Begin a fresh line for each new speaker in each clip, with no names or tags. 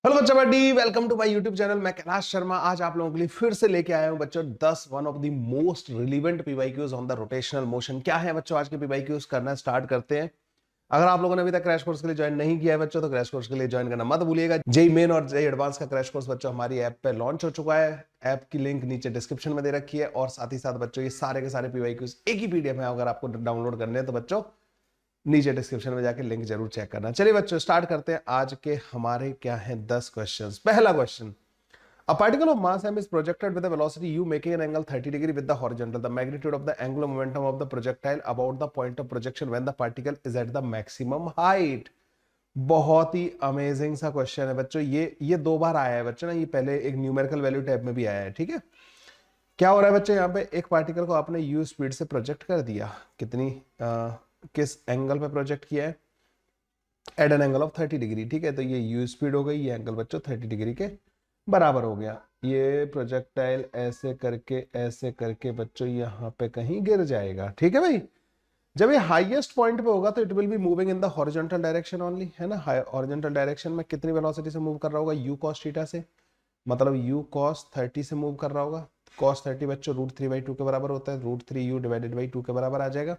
Hello बच्चा buddy, welcome to my YouTube channel. मैं कैलाश शर्मा आज आप लोगों के लिए फिर से लेके आया हूं बच्चों 10 one of the most relevant PYQs on the rotational motion. क्या है बच्चों आज के पीवाईक्यूज, करना स्टार्ट करते हैं। अगर आप लोगों ने अभी तक क्रैश कोर्स के लिए ज्वाइन नहीं किया है बच्चों, तो क्रैश कोर्स के लिए ज्वाइन करना मत भूलिएगा। जेई मेन और जेई एडवांस का क्रैश कोर्स बच्चों हमारी ऐप पे लॉन्च हो चुका है। ऐप की लिंक नीचे डिस्क्रिप्शन में दे रखी है और साथ ही साथ बच्चों ये सारे के सारे पीवाईक्यूज एक ही पीडीएफ में अगर आपको डाउनलोड करने हैं तो बच्चों नीचे डिस्क्रिप्शन में जाके लिंक जरूर चेक करना। चलिए बच्चों स्टार्ट करते हैं। आज के हमारे क्या है 10 क्वेश्चंस। पहला question, a particle of mass m is projected with a velocity u making an angle 30 degree with the horizontal. The magnitude of the angular momentum of the projectile about the point of projection when the particle is at the maximum height. बहुत ही amazing सा question है बच्चों। ये दो बार आया है बच्चों ना, ये पहले एक न्यूमेरिकल वैल्यू टाइप में भी आया है। ठीक है, क्या हो रहा है बच्चों, यहाँ पे एक पार्टिकल को आपने u स्पीड से प्रोजेक्ट कर दिया। कितनी किस एंगल पे प्रोजेक्ट किया है? At an angle of 30 degree. ठीक है, तो ये u स्पीड हो गई, ये एंगल बच्चों 30 डिग्री के बराबर हो गया। ये प्रोजेक्टाइल ऐसे करके बच्चों यहाँ पे कहीं गिर जाएगा। ठीक है भाई, जब ये हाईएस्ट पॉइंट पे होगा तो it will be moving in the horizontal direction only, है ना। हॉरिजॉन्टल डायरेक्शन में कितनी वेलोसिटी से मूव कर रहा होगा? u cos थीटा से, मतलब u cos 30 से मूव कर रहा होगा। cos 30 बच्चों √3/2 के बराबर होता है, √3u डिवाइडेड बाई 2 के बराबर आ जाएगा।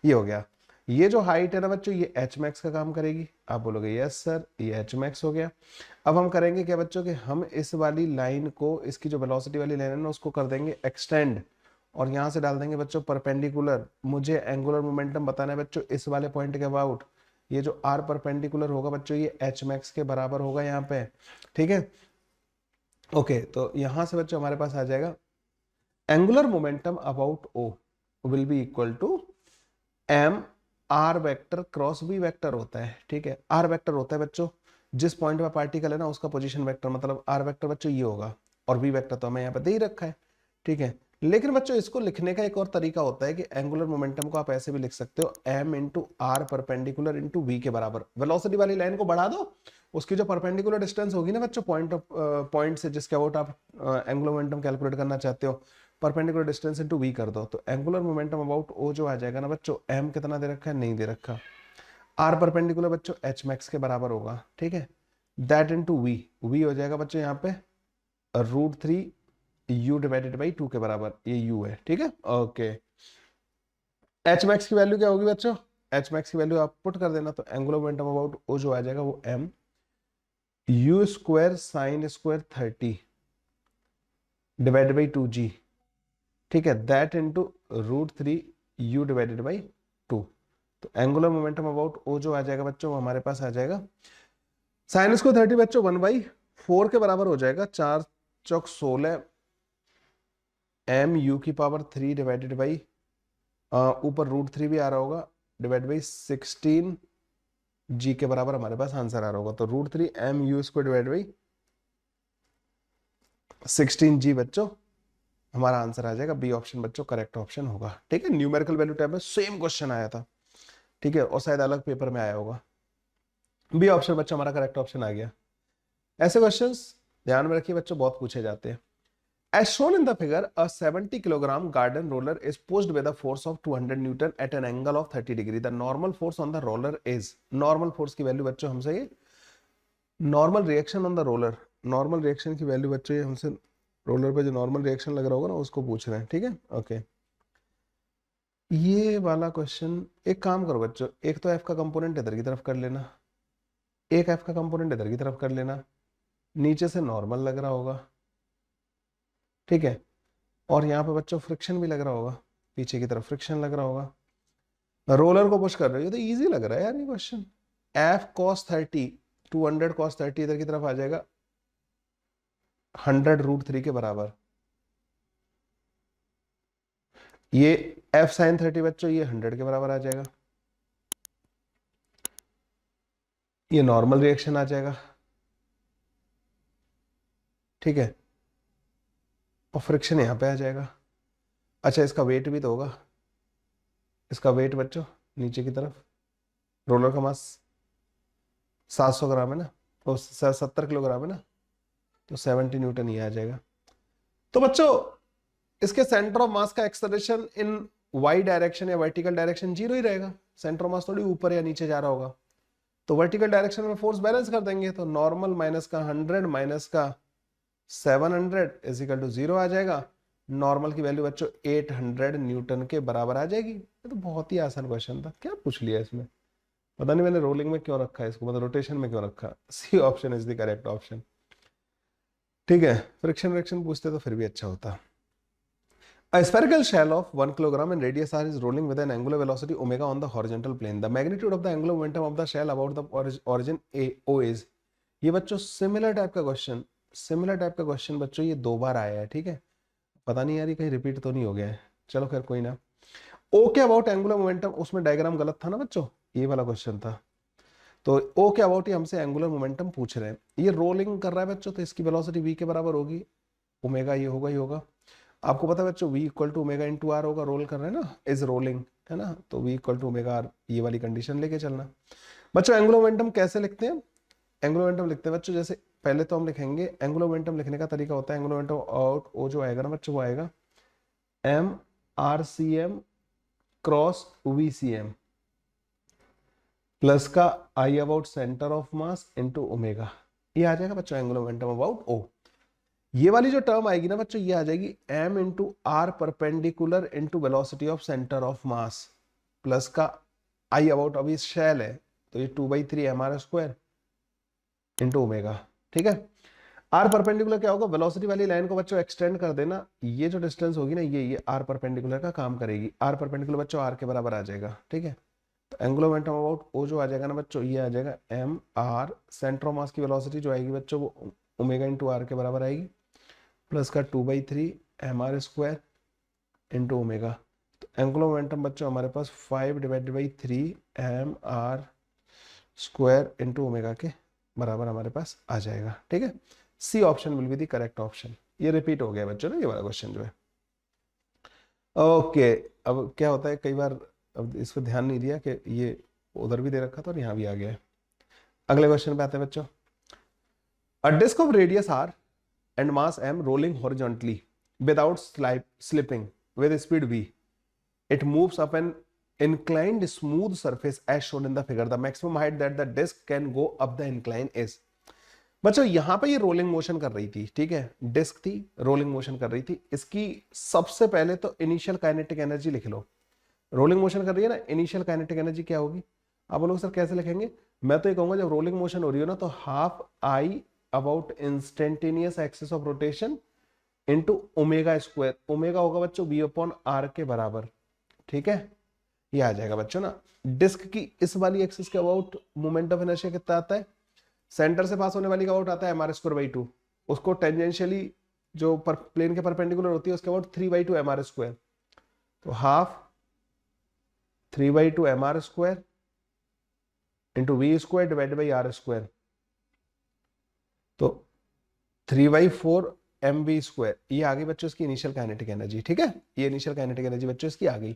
ये हो गया। ये जो हाइट है ना बच्चों, ये एच मैक्स का काम करेगी। आप बोलोगे यस सर, ये एच मैक्स हो गया। अब हम करेंगे क्या बच्चों कि हम इस वाली लाइन को, इसकी जो वेलोसिटी वाली लाइन है ना, उसको कर देंगे एक्सटेंड और यहां से डाल देंगे बच्चों परपेंडिकुलर। मुझे एंगुलर मोमेंटम बताना है बच्चों इस वाले पॉइंट के अबाउट। ये जो आर परपेंडिकुलर होगा बच्चों, ये एच मैक्स के बराबर होगा यहाँ पे। ठीक है, ओके, तो यहां से बच्चों हमारे पास आ जाएगा angular momentum about O will be equal to m r vector cross b vector होता है। ठीक है, आर वेक्टर होता है बच्चों जिस पॉइंट पे पार्टिकल है ना उसका पोजीशन वेक्टर, मतलब आर वेक्टर बच्चों ये होगा और बी वेक्टर तो हमें यहाँ पे दे ही रखा है। ठीक है, लेकिन बच्चों इसको लिखने का एक और तरीका होता है कि एंगुलर मोमेंटम को आप ऐसे भी लिख सकते हो, m into r perpendicular into v के बराबर। वेलोसिटी वाली लाइन को बढ़ा दो, उसकी जो परपेंडिकुलर डिस्टेंस होगी ना बच्चों पॉइंट से जिसके अबाउट आप एंगुलर मोमेंटम कैलकुलेट करना चाहते हो, परपेंडिकुलर डिस्टेंस इनटू वी कर दो, तो एंगुलर मोमेंटम अबाउट ओ जो आ जाएगा ना बच्चों, एम कितना दे रखा है? नहीं दे रखा। आर परपेंडिकुलर बच्चों एच मैक्स के बराबर होगा। ठीक है, दैट इनटू वी, वी हो जाएगा बच्चों यहाँ पे √3u डिवाइडेड बाई 2 के बराबर, ये u है। ठीक है, ओके। एच मैक्स की वैल्यू क्या होगी बच्चों? एच मैक्स की वैल्यू आप पुट कर देना, तो एंगुलर मोमेंटम अबाउट ओ जो आ जाएगा वो m u square sine square 30 divided by 2g। ठीक है, that into √3u divided by 2। तो एंगुलर मोमेंटम अबाउट ओ जो आ जाएगा बच्चों वो हमारे पास आ जाएगा साइन स्क्वायर 30 बच्चों 1/4 के बराबर हो जाएगा। 4 चौक 16 mu³ डिवाइडेड बाई ऊपर √3 भी आ रहा होगा डिवाइड बाई 16 g के बराबर हमारे पास आंसर आ रहा होगा। तो √3 mu² डिवाइड बाई 16g बच्चों हमारा आंसर आ जाएगा। बी ऑप्शन बच्चों करेक्ट ऑप्शन होगा। ठीक है, न्यूमेरिकल वैल्यू टाइप में सेम क्वेश्चन आया था। ठीक है, और शायद अलग पेपर में आया होगा। बी ऑप्शन बच्चों हमारा करेक्ट ऑप्शन आ गया। ऐसे क्वेश्चंस ध्यान में रखिए बच्चों, बहुत पूछे जाते हैं। As shown in the figure, a 70 kilogram garden roller is pushed with a force of 200 Newton at an angle of 30 degree. The normal force on the roller is, normal force की value बच्चों हमसे ये normal reaction on the roller, normal reaction की value बच्चों ये हमसे roller पे जो नॉर्मल रिएक्शन लग रहा होगा ना उसको पूछ रहे हैं। ठीक है, ओके। ये वाला क्वेश्चन, एक काम करो बच्चों, एक तो एफ का कंपोनेंट इधर की तरफ कर लेना, एक एफ का कंपोनेंट इधर की तरफ कर लेना, नीचे से नॉर्मल लग रहा होगा। ठीक है, और यहाँ पे बच्चों फ्रिक्शन भी लग रहा होगा, पीछे की तरफ फ्रिक्शन लग रहा होगा। रोलर को पुश कर रहे हो, ये तो इजी लग रहा है यार ये क्वेश्चन। एफ cos 30, 200 cos 30 इधर की तरफ आ जाएगा 100 √3 के बराबर। ये एफ साइन 30 बच्चों ये 100 के बराबर आ जाएगा। ये नॉर्मल रिएक्शन आ जाएगा। ठीक है, और फ्रिक्शन यहाँ पे आ जाएगा। अच्छा, इसका वेट भी तो होगा, इसका वेट बच्चों नीचे की तरफ, रोलर का मास 700 ग्राम है ना, तो 70 किलोग्राम है ना, तो 70 न्यूटन ये आ जाएगा। तो बच्चों इसके सेंटर ऑफ मास का एक्सेलरेशन इन वाई डायरेक्शन या वर्टिकल डायरेक्शन 0 ही रहेगा। सेंटर ऑफ मास थोड़ी ऊपर या नीचे जा रहा होगा। तो वर्टिकल डायरेक्शन में फोर्स बैलेंस कर देंगे, तो नॉर्मल माइनस का 100 माइनस का 700 इज इक्वल टू 0 आ जाएगा। नॉर्मल की वैल्यू बच्चों 800 न्यूटन के बराबर आ जाएगी। ये तो बहुत ही आसान क्वेश्चन था, क्या पूछ लिया इसमें, पता नहीं मैंने रोलिंग में क्यों रखा है इसको, मतलब रोटेशन में क्यों रखा। C option is the correct option. ठीक है, फ्रिक्शन रिएक्शन पूछते तो फिर भी अच्छा होता। A spherical shell of 1 kilogram in radius r is rolling with an angular velocity omega on the horizontal plane. The magnitude of the angular momentum of the shell about the origin O is। ये बच्चों similar type का question बच्चों ये 2 बार आया है। ठीक है, पता नहीं यार ये कहीं रिपीट तो नहीं हो गया है, चलो खैर कोई ना। ओ के अबाउट एंगुलर मोमेंटम, उसमें डायग्राम गलत था ना बच्चों, ये वाला क्वेश्चन था। तो ओ के अबाउट ही हमसे एंगुलर मोमेंटम पूछ रहे हैं। ये रोलिंग कर रहा है बच्चों, तो इसकी वेलोसिटी v के बराबर होगी, ओमेगा ये होगा ही होगा। आपको पता है बच्चों v equal to omega into r होगा, रोल कर रहे हैं ना, इज रोलिंग है ना, तो v equal to omega r, ये वाली कंडीशन लेके चलना। बच्चों एंगुलर मोमेंटम कैसे लिखते हैं, एंगुलर मोमेंटम लिखते हैं बच्चों जैसे, पहले तो हम लिखेंगे एंगुलर मोमेंटम लिखने का तरीका होता है, एंगुलर मोमेंटम आउट ओ जो आएगा ना बच्चों, वो आएगा M R C M cross V C M plus का I about centre of mass into omega, ये आ जाएगा बच्चों एंगुलर मोमेंटम अबाउट ओ। ये वाली जो टर्म आएगी ना बच्चों, ये आ जाएगी m into r perpendicular into velocity of centre of mass plus का आई अबाउट, अभी शेल है तो ये 2/3 mr² इंटू ओमेगा। ठीक है, आर परपेंडिकुलर क्या होगा, वेलोसिटी वाली लाइन को बच्चों एक्सटेंड कर देना, ये जो डिस्टेंस होगी ना ये आर परपेंडिकुलर का काम करेगी। आर परपेंडिकुलर बच्चों आर के बराबर आ जाएगा। ठीक है, तो एंगुलर मोमेंटम अबाउट ओ जो आ जाएगा ना बच्चों, ये आ जाएगा m r, centre of mass की वेलोसिटी जो आएगी बच्चों वो ओमेगा इंटू आर के बराबर आएगी, प्लस का 2/3 mr² इंटू ओमेगा। तो एंगुलर मोमेंटम बच्चों हमारे पास 5/3 mr² इंटू ओमेगा के बराबर हमारे पास आ जाएगा। ठीक है, C option will be the correct option. ये रिपीट हो गया बच्चों ना ये वाला क्वेश्चन जो है। ओके, अब क्या होता है कई बार, अब इस पर ध्यान नहीं दिया कि ये उधर भी दे रखा था और यहाँ भी आ गया है। अगले क्वेश्चन पे आते हैं बच्चों। A disc of radius R and mass m rolling horizontally without slipping with speed v. It moves up an inclined smooth surface as shown in the figure. The maximum height that the disk can go up the incline is। बच्चों यहां पे ये rolling motion कर रही थी, ठीक है, disc थी, रोलिंग मोशन कर रही थी। इसकी सबसे पहले तो इनिशियल काइनेटिक एनर्जी लिख लो। रोलिंग मोशन कर रही है ना, इनिशियल काइनेटिक एनर्जी क्या होगी, आप बोलोगे सर कैसे लिखेंगे, मैं तो ये कहूंगा जब रोलिंग मोशन हो रही हो ना तो half I about instantaneous axis of rotation into omega square, omega होगा बच्चों v अपॉन आर के बराबर। ठीक है, ये आ जाएगा बच्चों ना। डिस्क की इस वाली एक्सिस के अबाउट मोमेंट ऑफ इनर्शिया कितना आता है, सेंटर से पास होने वाली का अबाउट आता है mr²/2, उसको टेंजेंशियली जो प्लेन के परपेंडिकुलर होती है उसके अबाउट 3/2 mr², तो half 3/2 mr² into v² divided by r², तो 3/4 mv², ये आ गई बच्चों इसकी इनिशियल काइनेटिक एनर्जी। ठीक है, ये इनिशियल काइनेटिक एनर्जी बच्चों इसकी आ गई।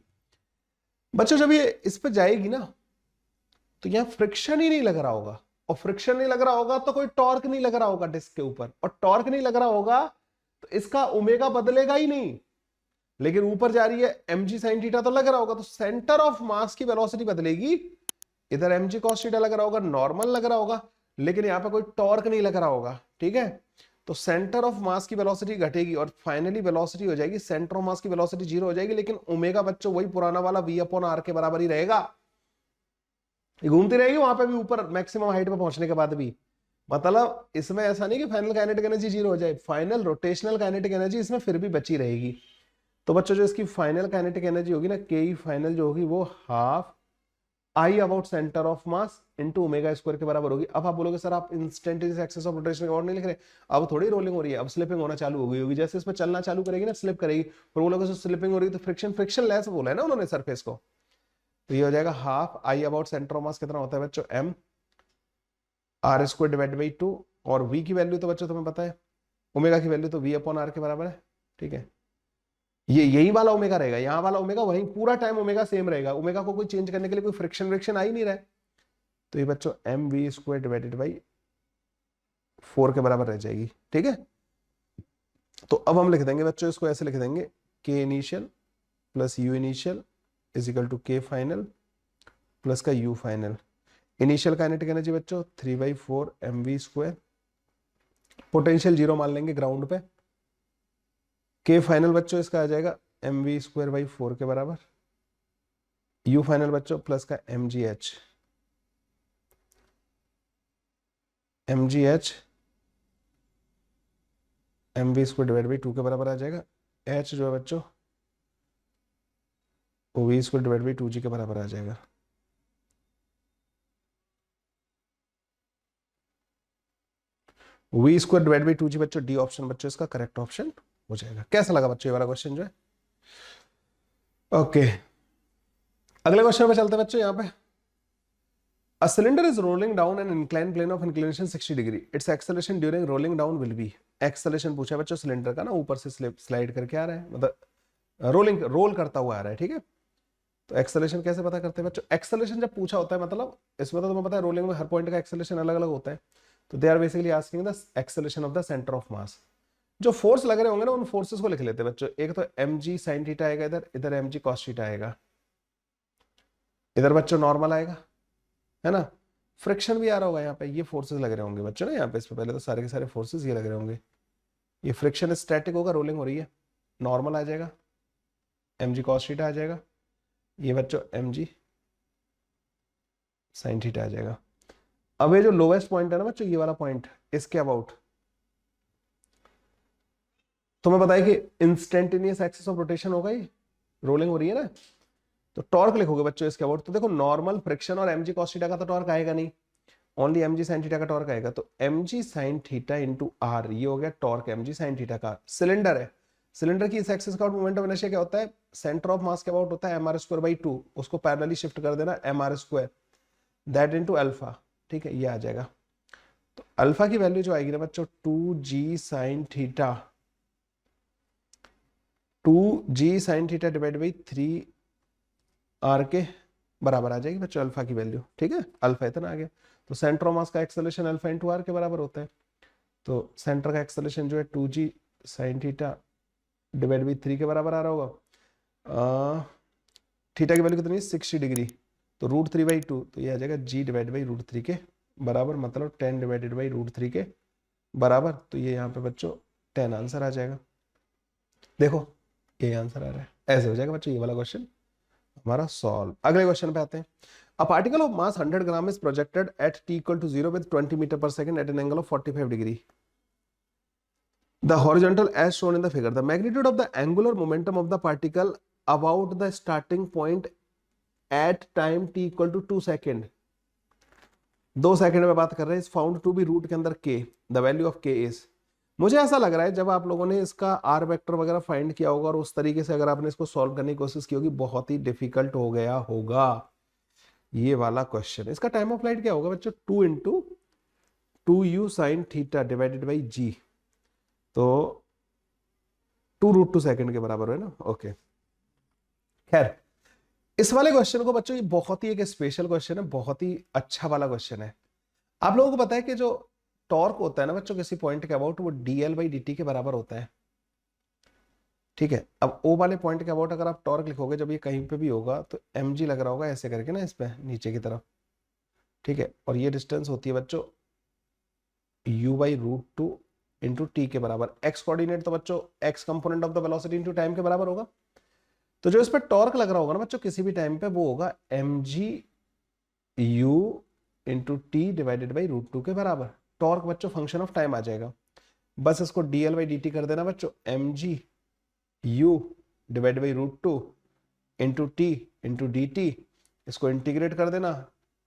बच्चों जब ये इस पे जाएगी ना तो यहाँ फ्रिक्शन ही नहीं लग रहा होगा, और फ्रिक्शन नहीं लग रहा होगा तो कोई टॉर्क नहीं लग रहा होगा डिस्क के ऊपर, और टॉर्क नहीं लग रहा होगा तो इसका ओमेगा बदलेगा ही नहीं। लेकिन ऊपर जा रही है mg sin थीटा तो लग रहा होगा, तो सेंटर ऑफ मास की वेलोसिटी बदलेगी, इधर mg cos थीटा लग रहा होगा, नॉर्मल लग रहा होगा, लेकिन यहाँ पे कोई टॉर्क नहीं लग रहा होगा। ठीक है, तो सेंटर ऑफ मास की वेलोसिटी घटेगी और फाइनली वेलोसिटी हो जाएगी, सेंटर ऑफ मास की वेलोसिटी 0 हो जाएगी, लेकिन ओमेगा बच्चों वही पुराना वाला v अपॉन आर के बराबर ही रहेगा, ये घूमती रहेगी वहां पे भी ऊपर मैक्सिमम हाइट पे पहुंचने के बाद भी। मतलब इसमें ऐसा नहीं कि फाइनल काइनेटिक एनर्जी 0 हो जाए, फाइनल रोटेशनल काइनेटिक एनर्जी इसमें फिर भी बची रहेगी। तो बच्चों जो इसकी फाइनल काइनेटिक एनर्जी होगी ना, के फाइनल जो होगी वो half I about centre of mass into omega square के बराबर होगी। अब आप बोलोगे सर आप इंस्टेंटेनियस एक्सिस ऑफ रोटेशन के अबाउट नहीं लिख रहे, अब थोड़ी रोलिंग हो रही है, अब स्लिपिंग होना चालू हो गई होगी, जैसे इसमें चलना चालू करेगी ना स्लिप करेगी, और बोलोगे सर स्लिपिंग हो रही है तो फ्रिक्शन लेस बोला है ना उन्होंने सरफेस को, तो ये हो जाएगा half I about centre of मास कितना होता है बच्चों m r² डिवाइडेड बाई 2, और v की वैल्यू तो बच्चों तुम्हें पता है, ओमेगा की वैल्यू तो v अपॉन आर के बराबर है। ठीक है, ये यही वाला ओमेगा रहेगा, यहाँ वाला ओमेगा वहीं पूरा टाइम ओमेगा सेम रहेगा, ओमेगा को कोई चेंज करने के लिए कोई फ्रिक्शन आ ही नहीं रहा है, तो ये बच्चों mv² डिवाइडेड बाई 4 के बराबर रह जाएगी। ठीक है, तो अब हम लिख देंगे बच्चों इसको ऐसे लिख देंगे, k initial plus u initial is equal to k final plus का u final. Initial kinetic energy बच्चों 3/4 mv², पोटेंशियल 0 मान लेंगे ग्राउंड पे। के फाइनल बच्चों इसका आ जाएगा mv²/4 के बराबर। यू फाइनल बच्चों प्लस का mgh, mv²/2 के बराबर आ जाएगा। h जो है बच्चों वो v²/2g के बराबर आ जाएगा। v²/2g बच्चों डी ऑप्शन बच्चों इसका करेक्ट ऑप्शन हो जाएगा। कैसा लगा बच्चों ये वाला क्वेश्चन जो है? ओके, अगले क्वेश्चन पे चलते हैं बच्चों। यहाँ पे A cylinder is rolling down an inclined plane of inclination 60 degree. Its acceleration during rolling down will be. Acceleration पूछा है बच्चों सिलेंडर का ना, ऊपर से स्लाइड करके आ रहा है, मतलब रोल करता हुआ आ रहा है, ठीक है। तो एक्सेलरेशन कैसे पता करते हैं बच्चों? एक्सेलरेशन जब पूछा होता है मतलब इसमें तो तुम्हें पता है रोलिंग में हर पॉइंट का एक्सेलरेशन अलग अलग होता है। तो they are basically asking the acceleration of the centre of mass. जो फोर्स लग रहे होंगे ना उन फोर्सेस को लिख लेते हैं बच्चों। एक तो mg sin थीटा आएगा, इधर mg cos थीटा आएगा, इधर बच्चों नॉर्मल आएगा, है ना। फ्रिक्शन भी आ रहा होगा यहाँ पे, ये फोर्सेस लग रहे होंगे बच्चों ना यहाँ पे। इस पे पहले तो सारे के सारे फोर्सेस ये लग रहे होंगे। ये फ्रिक्शन स्टैटिक होगा, रोलिंग हो रही है, नॉर्मल आ जाएगा, mg cos थीटा आ जाएगा, ये बच्चों mg sin थीटा आ जाएगा। अब ये जो लोवेस्ट पॉइंट है ना बच्चों, ये वाला पॉइंट, इसके अबाउट तुम्हें पता है कि इंस्टेंटेनियस एक्सिस ऑफ रोटेशन होगा, ये रोलिंग हो रही है ना। तो टॉर्क लिखोगे बच्चों इसके अबाउट। तो देखो नॉर्मल फ्रिक्शन और mg cos थीटा का तो टॉर्क आएगा नहीं, ओनली mg sin थीटा का टॉर्क आएगा। तो mg sin थीटा इंटू आर, ये हो गया टॉर्क mg sin थीटा का। सिलेंडर है, सिलेंडर की इस एक्सिस का मोमेंट ऑफ इनर्शिया क्या होता है? सेंटर ऑफ मास के अबाउट होता है mr²/2, उसको पैरेलली शिफ्ट कर देना mr², दैट इनटू अल्फा, ठीक है, ये आ जाएगा। तो अल्फा की वैल्यू जो आएगी ना बच्चों 2g sin theta, 2g sin theta divide by 3r के बराबर आ जाएगी बच्चों अल्फा की वैल्यू, ठीक है। अल्फा इतना आ गया। तो सेंटर ऑफ मास का एक्सेलरेशन अल्फा इंटू आर के बराबर होता है। तो सेंटर का एक्सेलरेशन जो है 2g sin theta divide by 3 के बराबर आ रहा होगा। थीटा की वैल्यू कितनी है? 60 डिग्री, तो √3/2, तो ये आ जाएगा g डिवाइड बाई √3 के बराबर, मतलब 10 डिवाइडेड बाई √3 के बराबर। तो ये यहाँ पे बच्चों 10 आंसर आ जाएगा। देखो ये आंसर आ रहा है, ऐसे हो जाएगा बच्चों ये वाला क्वेश्चन हमारा सॉल्व। अगले क्वेश्चन पे आते हैं। A particle of mass 100 gram is projected at t equal to 0 with 20 meter per second at an angle of 45 degree. The horizontal as shown in the figure. The magnitude of the angular momentum of the particle about the starting point at time t equal to 2 second. 2 second में बात कर रहे हैं। इस found to be root के अंदर k, the value of k is. मुझे ऐसा लग रहा है जब आप लोगों ने इसका आर वेक्टर वगैरह फाइंड किया होगा और उस तरीके से अगर आपने इसको सॉल्व करने की कोशिश की होगी, बहुत ही डिफिकल्ट हो गया होगा ये वाला क्वेश्चन। इसका टाइम ऑफ फ्लाइट क्या होगा बच्चों? 2 × 2u sin theta divided by g, तो 2√2 सेकंड के बराबर है ना। ओके, खैर इस वाले क्वेश्चन को बच्चों, ये बहुत ही एक स्पेशल क्वेश्चन है, बहुत ही अच्छा वाला क्वेश्चन है। आप लोगों को पता है कि जो टॉर्क होता है ना बच्चों किसी पॉइंट के अबाउट, वो dl/dt के बराबर होता है, ठीक है। अब ओ वाले पॉइंट के अबाउट अगर आप टॉर्क लिखोगे, जब ये कहीं पे भी होगा तो mg लग रहा होगा ऐसे करके ना इस पे नीचे की तरफ, ठीक है। और ये डिस्टेंस होती है बच्चों u/√2 इंटू टी के बराबर। एक्स कोऑर्डिनेट तो बच्चों x component of the velocity into time के बराबर होगा। तो जो इस पे टॉर्क लग रहा होगा ना बच्चों किसी भी टाइम पे, वो होगा mg u into T divided by √2 के बराबर। टॉर्क बच्चों फंक्शन ऑफ टाइम आ जाएगा, बस इसको dl/dt कर देना बच्चों, mg u divide by √2 into T into dt, इसको इंटीग्रेट कर देना।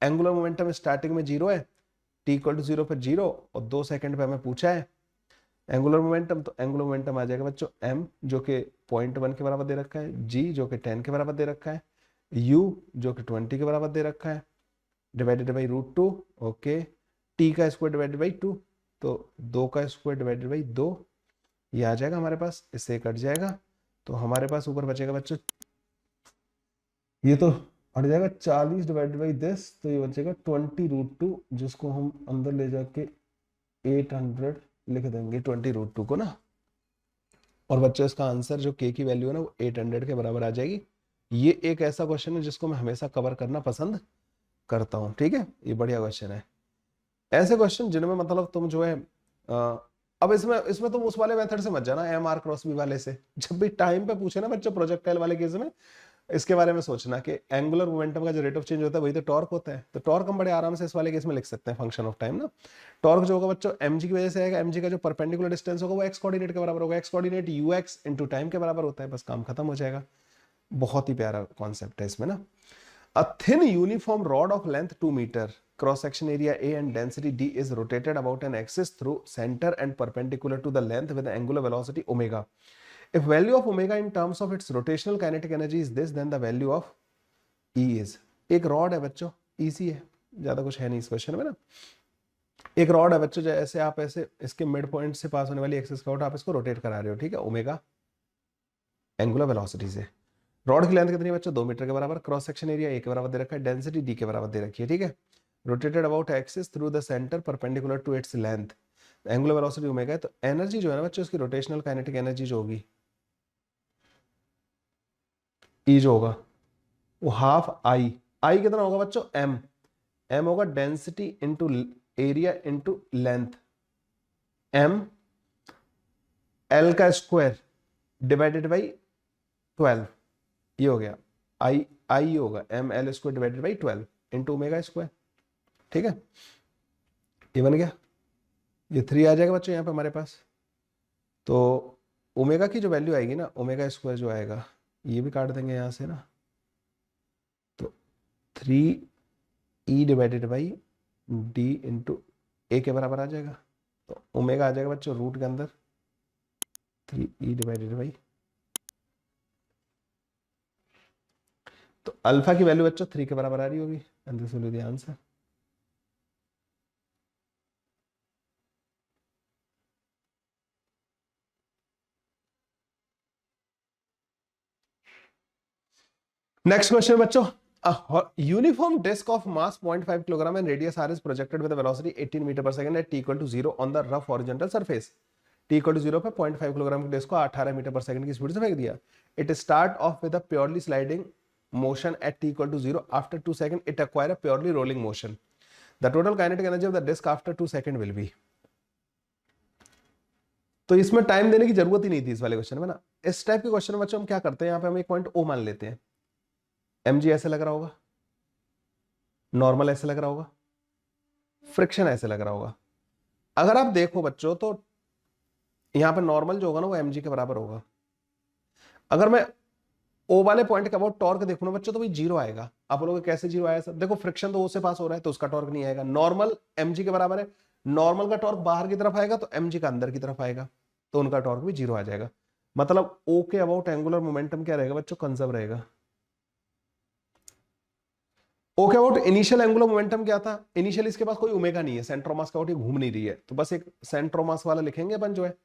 एंगुलर मोमेंटम स्टार्टिंग में 0 है, t इक्वल टू 0 पर 0 और 2 सेकंड पे हमें पूछा है एंगुलर मोमेंटम। तो एंगुलर मोमेंटम आ जाएगा बच्चों m जो कि 0.1 के बराबर दे रखा है, g जो कि 10 के बराबर दे रखा है, u जो कि 20 के बराबर दे रखा है, डिवाइडेड बाई √2। ओके, t का स्क्वायर डिवाइडेड बाई 2, तो 2 का स्क्वायर डिवाइडेड बाई 2, ये आ जाएगा हमारे पास, इससे कट जाएगा। तो हमारे पास ऊपर बचेगा बच्चों, ये तो हट जाएगा 40 डिवाइडेड बाई 10, तो ये बचेगा 20√2, जिसको हम अंदर ले जाके 800 लिख देंगे 20√2 को ना। और बच्चों इसका आंसर जो k की वैल्यू है ना वो 800 के बराबर आ जाएगी। ये एक ऐसा क्वेश्चन है जिसको मैं हमेशा कवर करना पसंद करता हूं, ठीक है। ये बढ़िया क्वेश्चन है। ऐसे क्वेश्चन जिनमें मतलब तुम जो है अब इसमें इसमें तुम उस वाले मेथड से मत जाना, एम आर क्रॉस बी वाले से। जब भी टाइम पे पूछे ना बच्चों प्रोजेक्टाइल वाले केस में, इसके बारे में सोचना कि एंगुलर मोमेंटम का जो रेट ऑफ चेंज होता है वही तो टॉर्क होता है। तो टॉर्क हम बड़े आराम से इस वाले केस में लिख सकते हैं, फंक्शन ऑफ टाइम ना। टॉर्क जो होगा बच्चों mg की वजह से आएगा, mg का जो परपेंडिकुलर डिस्टेंस होगा वो एक्स कोऑर्डिनेट के बराबर होगा, x coordinate ux into time के बराबर होता है, बस काम खत्म हो जाएगा। बहुत ही प्यारा कॉन्सेप्ट है इसमें ना। A thin uniform rod of length 2 meter, cross section area A and density D is rotated about an axis through center and perpendicular to the length with the angular velocity omega. If value of omega in terms of its rotational kinetic energy is this, then the value of E is. एक rod है बच्चों, easy है, ज्यादा कुछ है नहीं इस question में ना। एक रॉड है बच्चों, जैसे आप ऐसे इसके मिड पॉइंट से पास होने वाली एक्सिस का आप इसको रोटेट करा रहे हो, ठीक है, ओमेगा एंगुलर वेलोसिटी से। रॉड की लेंथ कितनी है बच्चों, 2 मीटर के बराबर, क्रॉस सेक्शन एरिया ए के बराबर दे रखा है, डेंसिटी डी के बराबर दे रखी है, ठीक है। Rotated about axis through the centre perpendicular to its length, angular velocity omega है। तो एनर्जी जो है ना बच्चों, उसकी रोटेशनल काइनेटिक एनर्जी जो होगी, ई जो होगा वो हाफ आई, आई कितना होगा बच्चों, एम, एम होगा density into area into length, m l का स्क्वायर डिवाइडेड बाई 12, ये हो गया आई, आई होगा m l square divided by 12 into omega square, ठीक है। ये बन गया, ये 3 आ जाएगा बच्चों यहाँ पे हमारे पास। तो ओमेगा की जो वैल्यू आएगी ना, ओमेगा स्क्वायर जो आएगा, ये भी काट देंगे यहाँ से ना, तो 3e divided by D into A के बराबर आ जाएगा। तो ओमेगा आ जाएगा बच्चों रूट के अंदर 3e डिवाइडेड बाई, तो अल्फा की वैल्यू बच्चों 3 के बराबर आ रही होगी, and this will be the answer. Next question बच्चों, a uniform disk of mass 0.5 kilogram and radius r is projected with a velocity 18 meter per second at t equal to 0 on the rough horizontal surface. t equal to 0 पे 0.5 kilogram की disc को 18 metre पर second की speed से फेंक दिया। It start off with a purely sliding motion at t equal to 0. After 2 seconds, it acquire a purely rolling motion. The total kinetic energy of the disk after 2 seconds will be. तो इसमें time देने की जरूरत ही नहीं थी इस वाले question में ना। इस टाइप के क्वेश्चन में बच्चों हम क्या करते हैं, यहाँ पे हम एक पॉइंट ओ मान लेते हैं, mg ऐसे लग रहा होगा, नॉर्मल ऐसे लग रहा होगा, फ्रिक्शन ऐसे लग रहा होगा। अगर आप देखो बच्चों तो यहां पे नॉर्मल जो होगा ना वो mg के बराबर होगा। अगर मैं ओ वाले पॉइंट का अबाउट टॉर्क देखूं ना बच्चों तो वही 0 आएगा। आप बोलोगे कैसे 0 आया सर, देखो फ्रिक्शन तो ओ से पास हो रहा है तो उसका टॉर्क नहीं आएगा। नॉर्मल mg के बराबर है, नॉर्मल का टॉर्क बाहर की तरफ आएगा तो mg का अंदर की तरफ आएगा, तो उनका टॉर्क भी 0 आ जाएगा। मतलब ओ के अबाउट एंगुलर मोमेंटम क्या रहेगा बच्चों, कंजर्व रहेगा। Okay about initial angular momentum क्या था, इनिशियल इसके पास कोई ओमेगा नहीं है, सेंट्रोमास का ये घूम नहीं रही है, तो बस एक सेंट्रोमास वाला लिखेंगे अपन जो है।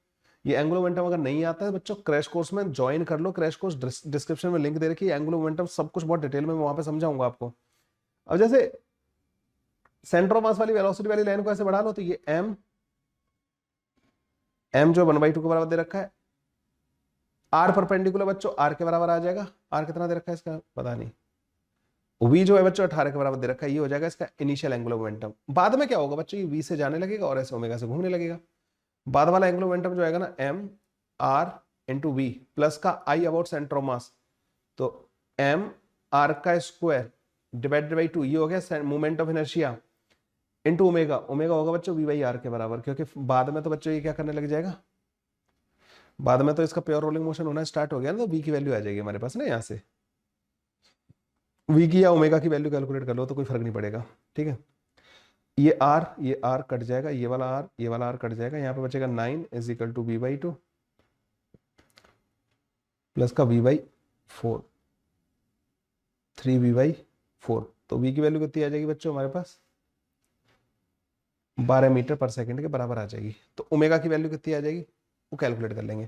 ये एंगुलर मोमेंटम अगर नहीं आता है बच्चों, क्रैश कोर्स में ज्वाइन कर लो, क्रैश कोर्स डिस्क्रिप्शन में लिंक दे रखी है, एंगुलर मोमेंटम सब कुछ बहुत डिटेल में वहां पे समझाऊंगा आपको। अब जैसे सेंट्रोमास वाली वेलोसिटी वाली लाइन को ऐसे बढ़ा लो तो ये एम, एम जो 1/2 के बराबर दे रखा है, आर परपेंडिकुलर बच्चों आर के बराबर आ जाएगा, आर कितना दे रखा है इसका पता नहीं, v जो है बच्चों 18 के बराबर दे रखा है, ये हो जाएगा इसका इनिशियल एंगुलर मोमेंटम। बाद में क्या होगा बच्चों, ये v से जाने लगेगा और ऐसे ओमेगा से घूमने लगेगा। बाद वाला एंगुलर मोमेंटम जो आएगा ना m r into v plus का i about centre of mass, तो m r का स्क्वायर डिवाइडेड बाई 2, ये हो गया moment of inertia into omega, omega होगा बच्चों v बाई आर के बराबर, क्योंकि बाद में तो बच्चों ये क्या करने लग जाएगा, बाद में तो इसका प्योर रोलिंग मोशन होना स्टार्ट हो गया ना, तो v की वैल्यू आ जाएगी हमारे पास ना, यहाँ से v की या ओमेगा की वैल्यू कैलकुलेट कर लो तो कोई फर्क नहीं पड़ेगा, ठीक है। ये r कट जाएगा, ये वाला r कट जाएगा, यहाँ पे बचेगा 9 is equal to v/2 plus का v/4, 3v/4, तो v की वैल्यू कितनी आ जाएगी बच्चों हमारे पास 12 मीटर पर सेकंड के बराबर आ जाएगी। तो ओमेगा की वैल्यू कितनी आ जाएगी वो कैलकुलेट कर लेंगे।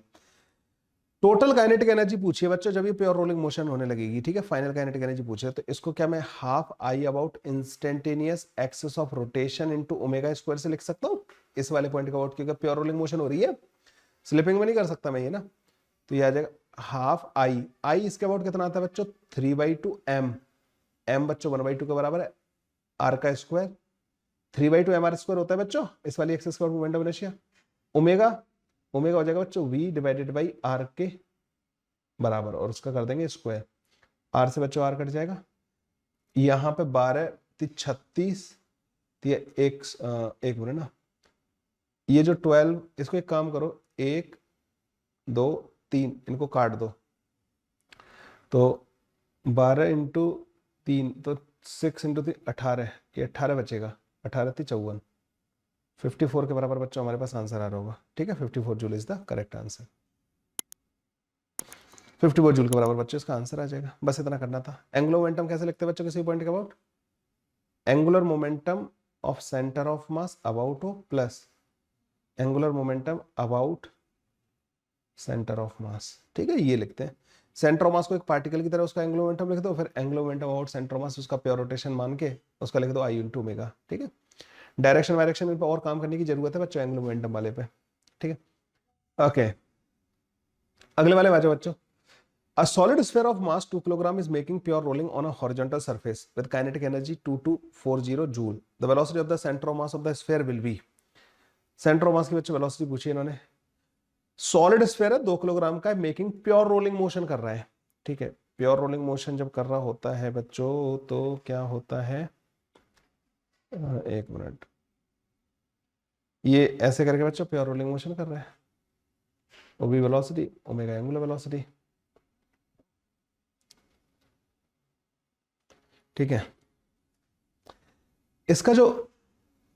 टोटल काइनेटिक एनर्जी पूछिए बच्चों जब ये प्योर रोलिंग मोशन होने लगेगी, ठीक है। फाइनल काइनेटिक एनर्जी पूछिए तो इसको क्या मैं half I about instantaneous axis of rotation into omega square से लिख सकता हूँ इस वाले पॉइंट का अबाउट, क्योंकि प्योर रोलिंग मोशन हो रही है, स्लिपिंग में नहीं कर सकता मैं ये ना, तो ये आ जाएगा हाफ आई, आई इसके अबाउट कितना आता है बच्चों 3/2 m, m बच्चों 1/2 के बराबर है, आर का स्क्वायर, 3/2 mr² होता है बच्चों इस वाली एक्सिस का moment of inertia. Omega omega हो जाएगा बच्चों v डिवाइडेड बाई आर के बराबर, और उसका कर देंगे स्क्वायर। आर से बच्चों आर कट जाएगा, यहाँ पे 12 36 एक मिनट ना, ये जो 12, इसको एक काम करो, 1 2 3 इनको काट दो, तो 12 इंटू 3 तो 6 इंटू 3 18, ये 18 बचेगा, 18 3 54, 54 के बराबर बच्चों हमारे पास आंसर आ रहा होगा। ठीक है, 54 joule is the correct answer. 54 joule के बराबर बच्चों इसका आंसर आ जाएगा। बस इतना करना था। एंगुलर मोमेंटम कैसे लिखते हैं बच्चों किसी पॉइंट के about? Angular momentum of centre of mass about O plus angular momentum about centre of mass. ठीक है, ये लिखते हैं। सेंटर ऑफ मास को एक पार्टिकल की तरह उसका एंगुलर मोमेंटम लिख दो, फिर angular momentum about centre of मास उसका प्योर रोटेशन मान के उसका लिख दो I × ओमेगा। ठीक है, डायरेक्शन वायरेक्शन इन पर और काम करने की जरूरत है बच्चों एंगुलर मोमेंटम वाले पे। ठीक है, ओके, अगले वाले बाजू बच्चों। A solid sphere of mass 2 kg is making pure rolling on a horizontal surface with kinetic energy 2240 joule. The velocity of the center of mass of the sphere will be. Center of mass की बच्चों velocity पूछी इन्होंने। Solid sphere है 2 kilogram का, making pure rolling motion कर रहा है। ठीक है, प्योर रोलिंग मोशन जब कर रहा होता है बच्चों तो क्या होता है, एक मिनट, ये ऐसे करके बच्चों प्योर रोलिंग मोशन कर रहा है, वो भी वेलोसिटी ओमेगा एंगुलर वेलोसिटी। ठीक है, इसका जो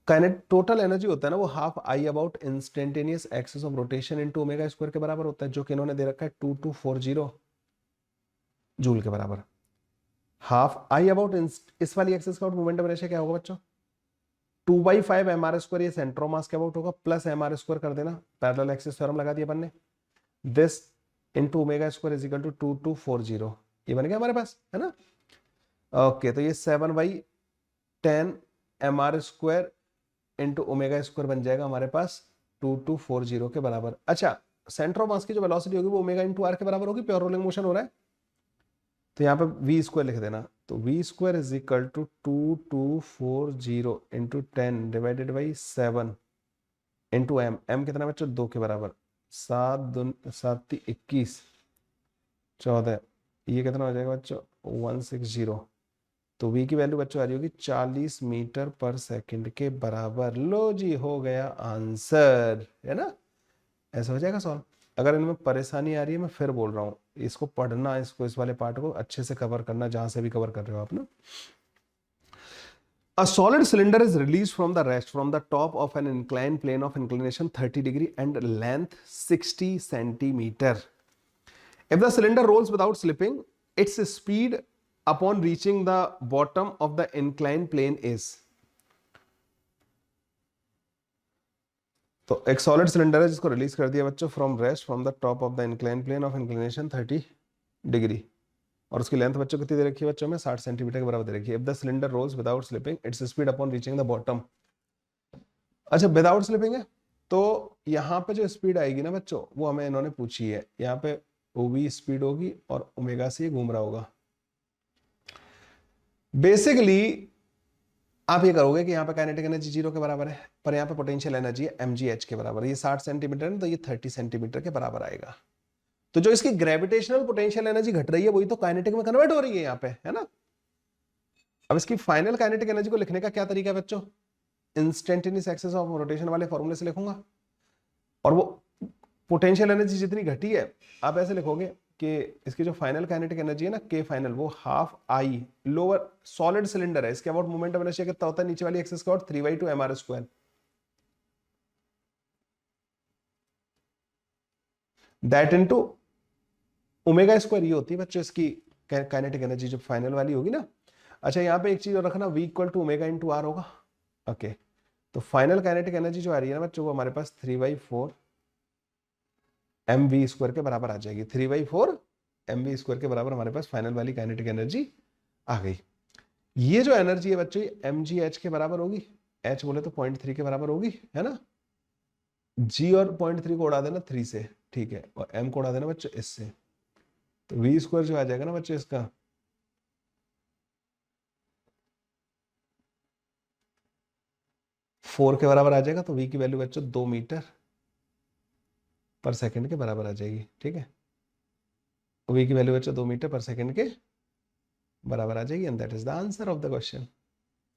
काइनेट टोटल एनर्जी होता है ना वो half I about instantaneous axis of rotation into omega square के बराबर होता है, जो कि इन्होंने दे रखा है 2240 जूल के बराबर। हाफ आई अबाउट इस वाली एक्सिस का मोमेंट ऑफ इनर्शिया क्या होगा बच्चों? 2/5 mr², ये सेंटर ऑफ मास के अबाउट होगा, प्लस mr² कर देना, पैरेलल एक्सिस थ्योरम लगा दिया अपन ने, this into omega square is equal to 2240, ये बन गया हमारे पास, है ना। ओके, तो ये 7/10 mr² इंटू ओमेगा स्क्वायर बन जाएगा हमारे पास 2240 के बराबर। अच्छा, सेंटर ऑफ मास की जो वेलोसिटी होगी वो ओमेगा इंटू आर के बराबर होगी, प्योर रोलिंग मोशन हो रहा है, तो यहाँ पे वी स्क्वायर लिख देना, तो v square is equal to 2240 into 10 divided by 7 into m. M कितना बच्चों? 2 के बराबर, 7 21 14, ये कितना हो जाएगा बच्चों? 160। तो v की वैल्यू बच्चों आ रही होगी 40 मीटर पर सेकंड के बराबर। लो जी, हो गया आंसर, है ना। ऐसा हो जाएगा सॉल्व। अगर इनमें परेशानी आ रही है, मैं फिर बोल रहा हूँ, इसको पढ़ना, इसको इस वाले पार्ट को अच्छे से कवर करना, जहां से भी कवर कर रहे हो आप ना। A solid cylinder is released from the rest from the top of an inclined plane of inclination 30 degree and length 60 centimeter. If the cylinder rolls without slipping, its speed upon reaching the bottom of the inclined plane is. तो एक solid cylinder है जिसको release कर दिया बच्चों from rest from the top of the incline plane of inclination 30 degree, और उसकी length बच्चों कितनी दे रखी है बच्चों में? 60 सेंटीमीटर के बराबर दे रखी है। If the cylinder rolls without slipping, its speed upon reaching the bottom. अच्छा, विदाउट स्लिपिंग है तो यहाँ पे जो स्पीड आएगी ना बच्चों वो हमें इन्होंने पूछी है। यहाँ पे ओवी स्पीड होगी और ओमेगा से घूम रहा होगा। बेसिकली आप ये करोगे कि यहाँ पे काइनेटिक एनर्जी 0 के बराबर है, पर यहाँ पे पोटेंशियल एनर्जी है mgh के बराबर। ये 60 सेंटीमीटर है तो ये 30 सेंटीमीटर के बराबर आएगा। तो जो इसकी ग्रेविटेशनल पोटेंशियल एनर्जी घट रही है वही तो काइनेटिक में कन्वर्ट हो रही है यहाँ पे, है ना। अब इसकी फाइनल काइनेटिक एनर्जी को लिखने का क्या तरीका है बच्चों? इंस्टेंटेनियस एक्सिस ऑफ रोटेशन वाले फॉर्मूले से लिखूंगा, और वो पोटेंशियल एनर्जी जितनी घटी है आप ऐसे लिखोगे कि इसकी जो फाइनल काइनेटिक एनर्जी है ना के फाइनल, वो half I, lower solid cylinder है, इसके अबाउट मोमेंट ऑफ इनर्शिया कितना होता है नीचे वाली एक्सिस का? और 3/2 mr²। That into omega square, ये होती है बच्चों इसकी काइनेटिक एनर्जी जब फाइनल वाली होगी ना। अच्छा, यहाँ पे एक चीज और रखना, v equal to omega into r होगा। ओके, तो फाइनल काइनेटिक एनर्जी जो आ रही है ना बच्चों वो हमारे पास 3/4 mv² के बराबर आ जाएगी। 3/4 mv² के बराबर हमारे पास फाइनल वाली काइनेटिक एनर्जी आ गई। ये जो एनर्जी है बच्चों ये mgh के बराबर होगी, h बोले तो 0.3 के बराबर होगी, है ना। g और 0.3 को उड़ा देना 3 से, ठीक है, और m को उड़ा देना बच्चों इससे, तो v² जो आ जाएगा ना बच्चों इसका 4 के बराबर आ जाएगा, तो v की वैल्यू बच्चों 2 मीटर पर सेकंड के बराबर आ जाएगी। ठीक है, v की वैल्यू बच्चों 2 मीटर पर सेकंड के बराबर आ जाएगी, and that is the answer of the question.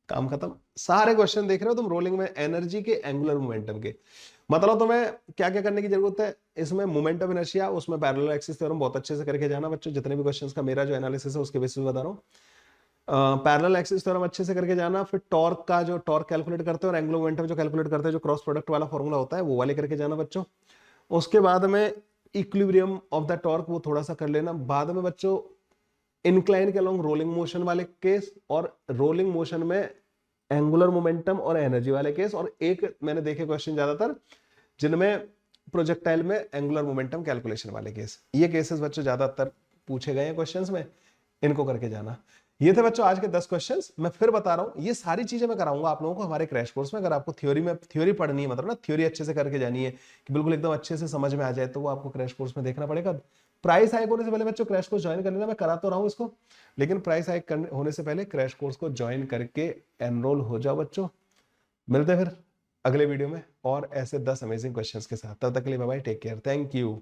काम खत्म। सारे क्वेश्चन देख रहे हो तुम रोलिंग में एनर्जी के, एंगुलर मोमेंटम के। मतलब तुम्हें क्या क्या करने की जरूरत है इसमें, मोमेंटम इनर्शिया, उसमें पैरेलल एक्सिस थ्योरम बहुत अच्छे से करके जाना बच्चों, जितने भी क्वेश्चंस का मेरा जो एनालिसिस है उसके बेसिस पे बता रहा हूँ। पैरेलल एक्सिस थ्योरम अच्छे से करके जाना, फिर टॉर्क का जो टॉर्क कैलकुलेट करते हैं और एंगुलर मोमेंटम जो कैलकुलेट करते हैं, जो क्रॉस प्रोडक्ट वाला फॉर्मूला होता है वो वाले करके जाना बच्चों। उसके बाद में इक्विलिब्रियम ऑफ द टॉर्क वो थोड़ा सा कर लेना। बाद में बच्चों इंक्लाइन के अलोंग रोलिंग मोशन वाले केस, और रोलिंग मोशन में एंगुलर मोमेंटम और एनर्जी वाले केस, और एक मैंने देखे क्वेश्चन ज्यादातर जिनमें प्रोजेक्टाइल में एंगुलर मोमेंटम कैलकुलेशन वाले केस। ये केसेस बच्चों ज्यादातर पूछे गए हैं क्वेश्चंस में, इनको करके जाना। ये थे बच्चों आज के 10 क्वेश्चंस। मैं फिर बता रहा हूं, ये सारी चीजें मैं कराऊंगा आप लोगों को हमारे क्रैश कोर्स में। अगर आपको थ्योरी में थ्योरी पढ़नी है, मतलब ना थ्योरी अच्छे से करके जानी है कि बिल्कुल एकदम अच्छे से समझ में आ जाए, तो वो आपको क्रैश कोर्स में देखना पड़ेगा। प्राइस हाइक होने से पहले बच्चों क्रैश कोर्स ज्वाइन कर लेना, मैं करा तो रहा हूं इसको, लेकिन प्राइस हाइक होने से पहले क्रैश कोर्स को ज्वाइन करके एनरोल हो जाओ बच्चों। मिलते हैं फिर अगले वीडियो में और ऐसे 10 अमेजिंग क्वेश्चंस के साथ। तब तक के लिए bye bye, take care, thank you.